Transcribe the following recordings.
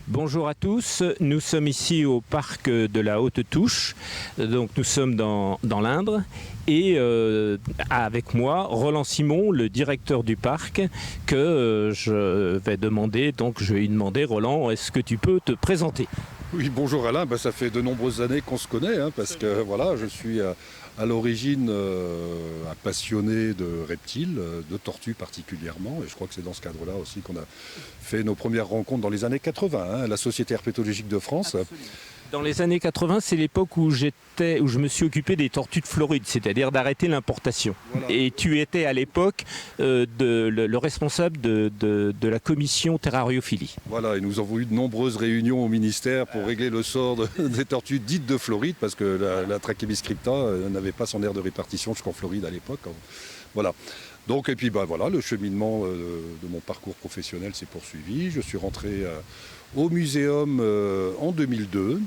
Bonjour à tous, nous sommes ici au parc de la Haute-Touche, donc nous sommes dans l'Indre et avec moi Roland Simon, le directeur du parc, que je vais demander, donc je vais lui demander, Roland, est-ce que tu peux te présenter ? Oui, bonjour Alain, ça fait de nombreuses années qu'on se connaît, parce que voilà, je suis à l'origine un passionné de reptiles, de tortues particulièrement, et je crois que c'est dans ce cadre-là aussi qu'on a fait nos premières rencontres dans les années 80, la Société herpétologique de France. Absolument. Dans les années 80, c'est l'époque où je me suis occupé des tortues de Floride, c'est-à-dire d'arrêter l'importation. Voilà. Et tu étais à l'époque le responsable de la commission terrariophilie. Voilà, et nous avons eu de nombreuses réunions au ministère pour régler le sort des tortues dites de Floride, parce que la Trachybistricta n'avait pas son aire de répartition jusqu'en Floride à l'époque. Voilà. Donc, et puis voilà, le cheminement de mon parcours professionnel s'est poursuivi. Je suis rentré au muséum en 2002,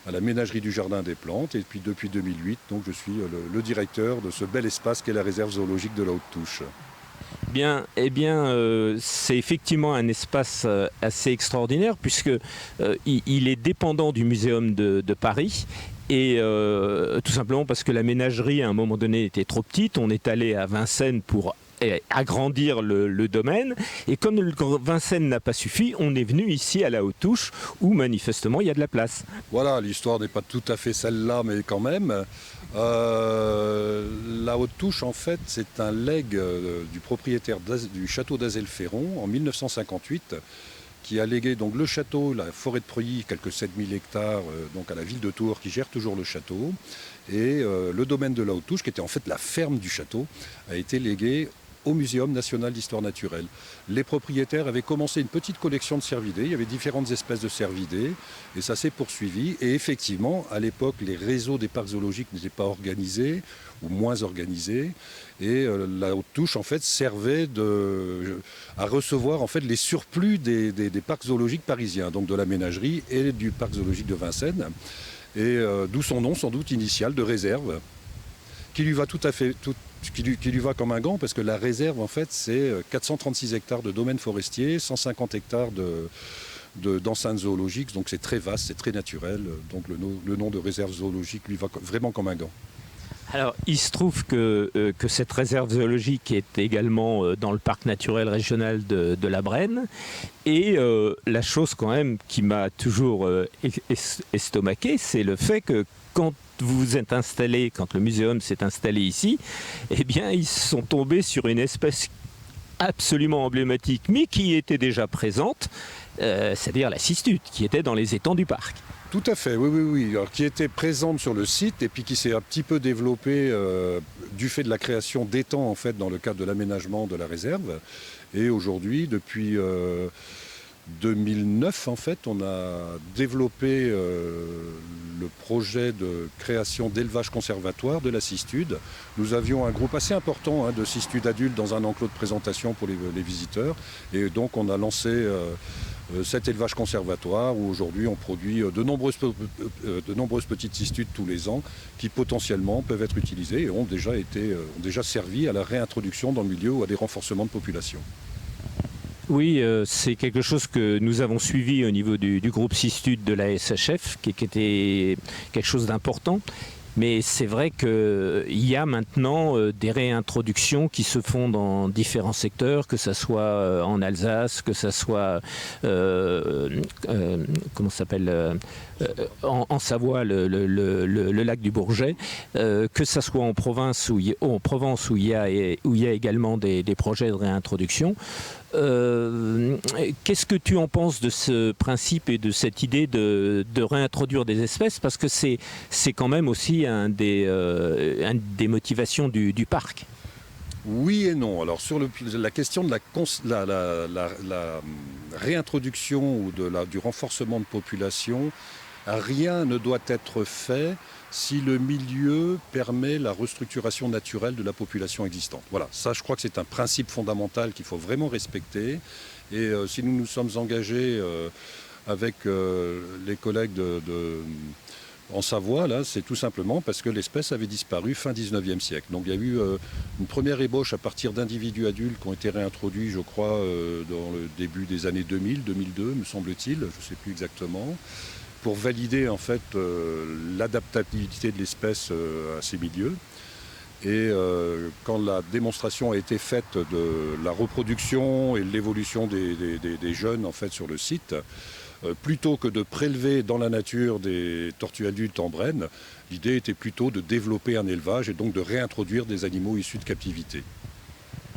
à la ménagerie du Jardin des Plantes, et puis depuis 2008, donc je suis le directeur de ce bel espace qu'est la réserve zoologique de la Haute-Touche. Bien, c'est effectivement un espace assez extraordinaire puisque il est dépendant du muséum de Paris. Et tout simplement parce que la ménagerie à un moment donné était trop petite, on est allé à Vincennes pour agrandir le domaine, et comme Vincennes n'a pas suffi, on est venu ici à la Haute-Touche où manifestement il y a de la place. Voilà, l'histoire n'est pas tout à fait celle-là, mais quand même. La Haute-Touche, en fait, c'est un legs du propriétaire du château d'Azel-Ferron en 1958, qui a légué donc le château, la forêt de Preuilly, quelques 7000 hectares, donc à la ville de Tours, qui gère toujours le château. Et le domaine de la Haute-Touche, qui était en fait la ferme du château, a été légué au Muséum national d'histoire naturelle. Les propriétaires avaient commencé une petite collection de cervidés, il y avait différentes espèces de cervidés, et ça s'est poursuivi. Et effectivement, à l'époque, les réseaux des parcs zoologiques n'étaient pas organisés, ou moins organisés, et la Haute-Touche, en fait, servait à recevoir en fait, les surplus des parcs zoologiques parisiens, donc de la ménagerie et du parc zoologique de Vincennes, et d'où son nom, sans doute, initial, de réserve, qui lui va qui lui va comme un gant, parce que la réserve, en fait, c'est 436 hectares de domaines forestiers, 150 hectares d'enceintes zoologiques, donc c'est très vaste, c'est très naturel, donc le nom de réserve zoologique lui va vraiment comme un gant. Alors, il se trouve que cette réserve zoologique est également dans le parc naturel régional de la Brenne. Et la chose quand même qui m'a toujours estomaqué, c'est le fait que quand vous vous êtes installé, quand le muséum s'est installé ici, eh bien, ils sont tombés sur une espèce absolument emblématique, mais qui était déjà présente, c'est-à-dire la cistude, qui était dans les étangs du parc. Tout à fait, oui. Alors, qui était présente sur le site et puis qui s'est un petit peu développée du fait de la création d'étangs en fait dans le cadre de l'aménagement de la réserve. Et aujourd'hui, depuis 2009, en fait, on a développé le projet de création d'élevage conservatoire de la cistude. Nous avions un groupe assez important de cistudes adultes dans un enclos de présentation pour les visiteurs. Et donc, on a lancé cet élevage conservatoire où aujourd'hui on produit de nombreuses petites cistudes tous les ans qui potentiellement peuvent être utilisées et ont déjà servi à la réintroduction dans le milieu ou à des renforcements de population. Oui, c'est quelque chose que nous avons suivi au niveau du groupe Cistude de la SHF, qui était quelque chose d'important. Mais c'est vrai qu'il y a maintenant des réintroductions qui se font dans différents secteurs, que ce soit en Alsace, que ce soit en Savoie, le lac du Bourget, que ce soit en Provence où il y a également des projets de réintroduction. Qu'est-ce que tu en penses de ce principe et de cette idée de réintroduire des espèces, parce que c'est quand même aussi une des motivations du parc. Oui et non. Alors sur la question de la réintroduction ou du renforcement de population, rien ne doit être fait si le milieu permet la restructuration naturelle de la population existante. Voilà, ça je crois que c'est un principe fondamental qu'il faut vraiment respecter. Et si nous nous sommes engagés avec les collègues En Savoie, là, c'est tout simplement parce que l'espèce avait disparu fin 19e siècle. Donc il y a eu une première ébauche à partir d'individus adultes qui ont été réintroduits, je crois, dans le début des années 2000, 2002, me semble-t-il, je ne sais plus exactement, pour valider en fait l'adaptabilité de l'espèce à ces milieux. Et quand la démonstration a été faite de la reproduction et de l'évolution des jeunes en fait sur le site, plutôt que de prélever dans la nature des tortues adultes en Brenne, l'idée était plutôt de développer un élevage et donc de réintroduire des animaux issus de captivité.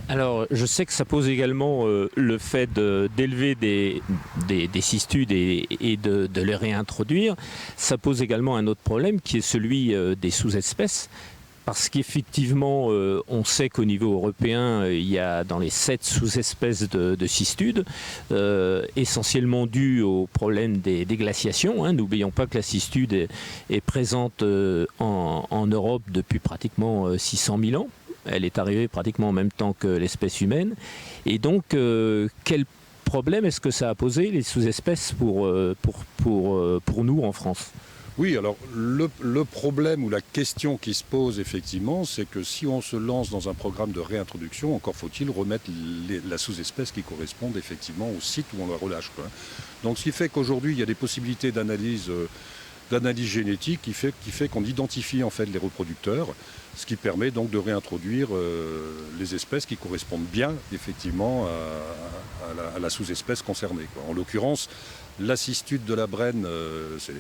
Alors, je sais que ça pose également le fait d'élever des cistudes et de les réintroduire. Ça pose également un autre problème qui est celui des sous-espèces. Parce qu'effectivement, on sait qu'au niveau européen, il y a dans les 7 sous-espèces de cistudes, essentiellement dues au problème des glaciations. Hein. N'oublions pas que la cistude est présente en Europe depuis pratiquement 600 000 ans. Elle est arrivée pratiquement en même temps que l'espèce humaine. Et donc, quel problème est-ce que ça a posé, les sous-espèces, pour nous en France ? Oui, alors le problème ou la question qui se pose effectivement, c'est que si on se lance dans un programme de réintroduction, encore faut-il remettre la sous-espèce qui corresponde effectivement au site où on la relâche, quoi. Donc ce qui fait qu'aujourd'hui il y a des possibilités d'analyse génétique qui fait qu'on identifie en fait les reproducteurs, ce qui permet donc de réintroduire les espèces qui correspondent bien effectivement à la sous-espèce concernée, quoi. En l'occurrence, la cistude de la Brenne, c'est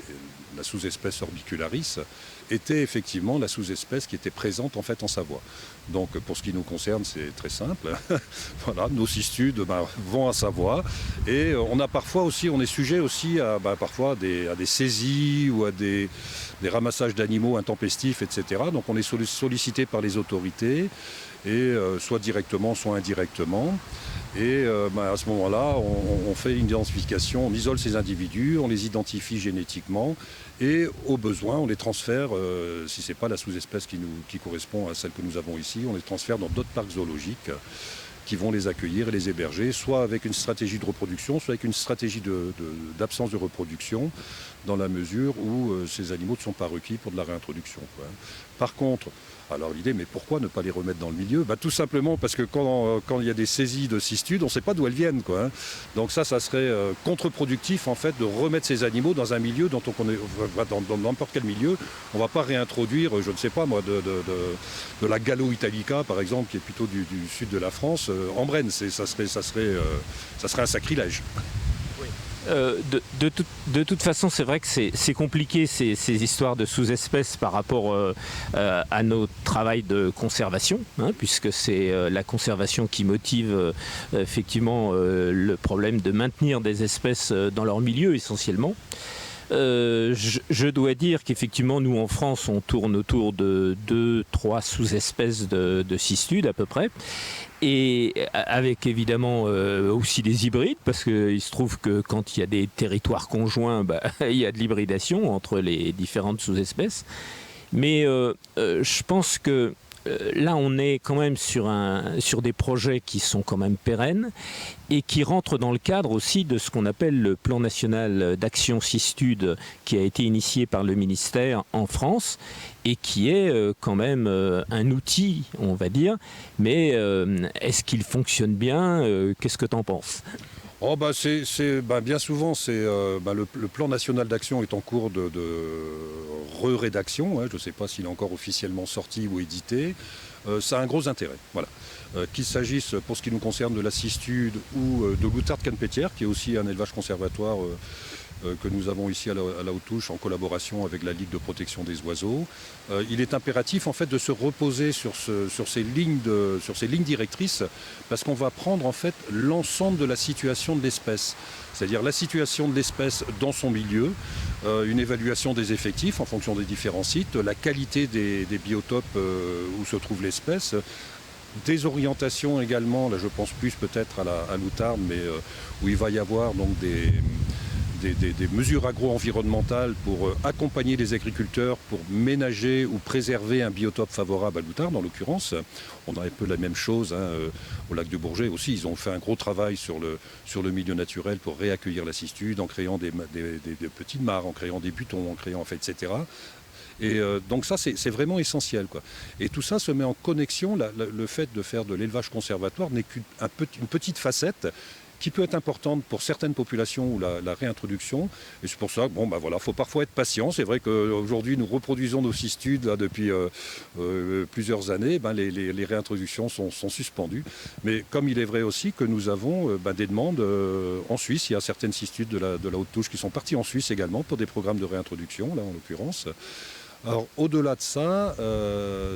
la sous-espèce orbicularis, était effectivement la sous-espèce qui était présente en fait en Savoie. Donc pour ce qui nous concerne, c'est très simple. Voilà, nos cistudes vont à Savoie et on est sujet aussi à parfois à des saisies ou à des ramassages d'animaux intempestifs, etc. Donc on est sollicité par les autorités et soit directement, soit indirectement. Et à ce moment-là, on fait une identification, on isole ces individus, on les identifie génétiquement et au besoin, on les transfère, si ce n'est pas la sous-espèce qui correspond à celle que nous avons ici, on les transfère dans d'autres parcs zoologiques qui vont les accueillir et les héberger, soit avec une stratégie de reproduction, soit avec une stratégie d'absence de reproduction, dans la mesure où ces animaux ne sont pas requis pour de la réintroduction, quoi. Par contre, alors l'idée, mais pourquoi ne pas les remettre dans le milieu ? Tout simplement parce que quand il y a des saisies de cistudes, on ne sait pas d'où elles viennent, quoi, hein. Donc ça serait contre-productif en fait de remettre ces animaux dans un milieu dont on connaît, dans n'importe quel milieu, on ne va pas réintroduire, je ne sais pas moi, de la Gallo italica par exemple, qui est plutôt du sud de la France, en Brenne. Ça serait un sacrilège. De toute façon, c'est vrai que c'est compliqué ces histoires de sous-espèces par rapport à notre travail de conservation, hein, puisque c'est la conservation qui motive effectivement le problème de maintenir des espèces dans leur milieu essentiellement. Je dois dire qu'effectivement, nous en France, on tourne autour de 2-3 sous-espèces de cistudes à peu près. Et avec évidemment aussi des hybrides, parce qu'il se trouve que quand il y a des territoires conjoints, il y a de l'hybridation entre les différentes sous-espèces. Mais je pense que là, on est quand même sur des projets qui sont quand même pérennes et qui rentrent dans le cadre aussi de ce qu'on appelle le plan national d'action cistude qui a été initié par le ministère en France et qui est quand même un outil, on va dire. Mais est-ce qu'il fonctionne bien ? Qu'est-ce que tu en penses ? Bien souvent, le plan national d'action est en cours de re-rédaction, hein. Je ne sais pas s'il est encore officiellement sorti ou édité. Ça a un gros intérêt, voilà. Qu'il s'agisse, pour ce qui nous concerne, de la cistude ou de l'outarde canepétière, qui est aussi un élevage conservatoire que nous avons ici à la Haute-Touche en collaboration avec la Ligue de protection des oiseaux. Il est impératif en fait de se reposer sur ces lignes directrices, parce qu'on va prendre en fait l'ensemble de la situation de l'espèce, c'est-à-dire la situation de l'espèce dans son milieu, une évaluation des effectifs en fonction des différents sites, la qualité des biotopes où se trouve l'espèce, des orientations également, là je pense plus peut-être à l'outarde, mais où il va y avoir donc des des mesures agro-environnementales pour accompagner les agriculteurs pour ménager ou préserver un biotope favorable à l'outarde, dans l'occurrence. On a un peu la même chose au lac du Bourget aussi. Ils ont fait un gros travail sur le milieu naturel pour réaccueillir la cistude en créant des petites mares, en créant des butons, en créant, etc. Et donc ça, c'est vraiment essentiel, quoi. Et tout ça se met en connexion. Le fait de faire de l'élevage conservatoire n'est qu'une petite facette qui peut être importante pour certaines populations ou la réintroduction. Et c'est pour ça que faut parfois être patient. C'est vrai qu'aujourd'hui, nous reproduisons nos cistudes là, depuis plusieurs années. Les réintroductions sont suspendues. Mais comme il est vrai aussi que nous avons des demandes en Suisse. Il y a certaines cistudes de la haute touche qui sont parties en Suisse également pour des programmes de réintroduction, là en l'occurrence. Alors, au-delà de ça,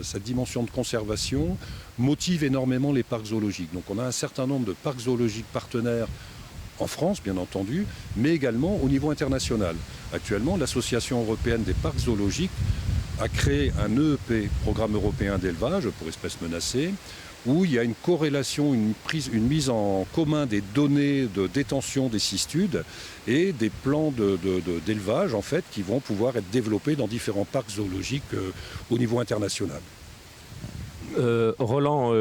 cette dimension de conservation motive énormément les parcs zoologiques. Donc, on a un certain nombre de parcs zoologiques partenaires en France, bien entendu, mais également au niveau international. Actuellement, l'Association européenne des parcs zoologiques a créé un EEP, Programme européen d'élevage pour espèces menacées, où il y a une corrélation, une mise en commun des données de détention des cistudes et des plans d'élevage en fait, qui vont pouvoir être développés dans différents parcs zoologiques au niveau international. Roland,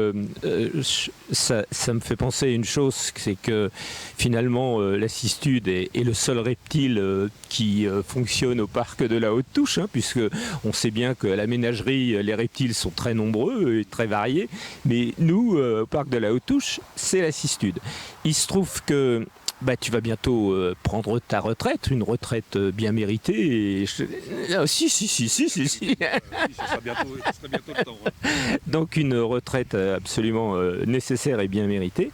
ça me fait penser à une chose, c'est que finalement la cistude est le seul reptile qui fonctionne au parc de la haute touche, puisque on sait bien qu'à la ménagerie, les reptiles sont très nombreux et très variés, mais nous, au parc de la haute touche, c'est la cistude. Il se trouve que tu vas bientôt prendre ta retraite, une retraite bien méritée. Et si. Ça sera bientôt le temps. Donc une retraite absolument nécessaire et bien méritée.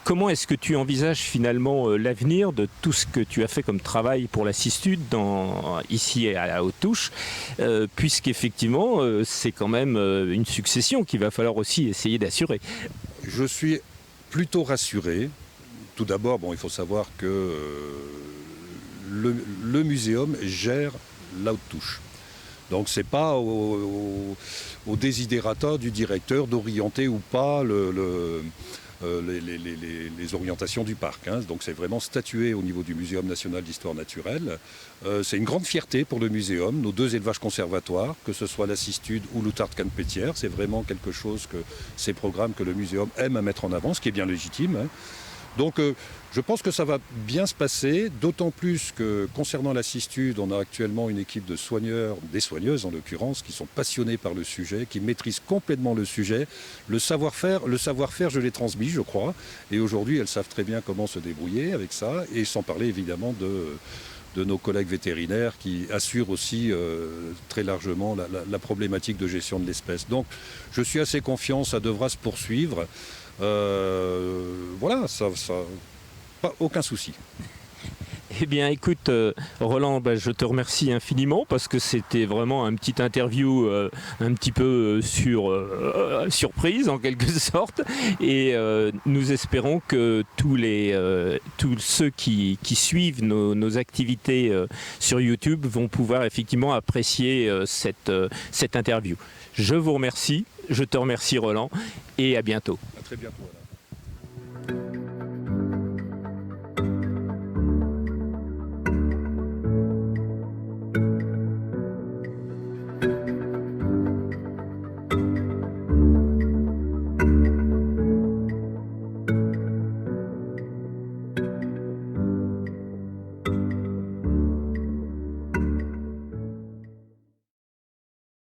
Comment est-ce que tu envisages finalement l'avenir de tout ce que tu as fait comme travail pour la cistude ici à la haute touche, puisqu'effectivement c'est quand même une succession qu'il va falloir aussi essayer d'assurer. Je suis plutôt rassuré. Tout d'abord, il faut savoir que le muséum gère la haute touche. Donc c'est pas au desiderata du directeur d'orienter ou pas les orientations du parc. Donc c'est vraiment statué au niveau du Muséum national d'histoire naturelle. C'est une grande fierté pour le muséum, nos deux élevages conservatoires, que ce soit la cistude ou l'outarde canepetière. C'est vraiment quelque chose que ces programmes que le muséum aime à mettre en avant, ce qui est bien légitime. Donc je pense que ça va bien se passer, d'autant plus que concernant la cistude, on a actuellement une équipe de soigneurs, des soigneuses en l'occurrence, qui sont passionnées par le sujet, qui maîtrisent complètement le sujet. Le savoir-faire, je l'ai transmis, je crois, et aujourd'hui elles savent très bien comment se débrouiller avec ça, et sans parler évidemment de nos collègues vétérinaires qui assurent aussi très largement la problématique de gestion de l'espèce. Donc je suis assez confiant, ça devra se poursuivre. Pas aucun souci. Eh bien écoute Roland, je te remercie infiniment parce que c'était vraiment un petit interview un petit peu surprise en quelque sorte, et nous espérons que tous ceux qui suivent nos activités sur YouTube vont pouvoir effectivement apprécier cette interview. Je vous remercie, je te remercie Roland, et à bientôt. À très bientôt. Voilà.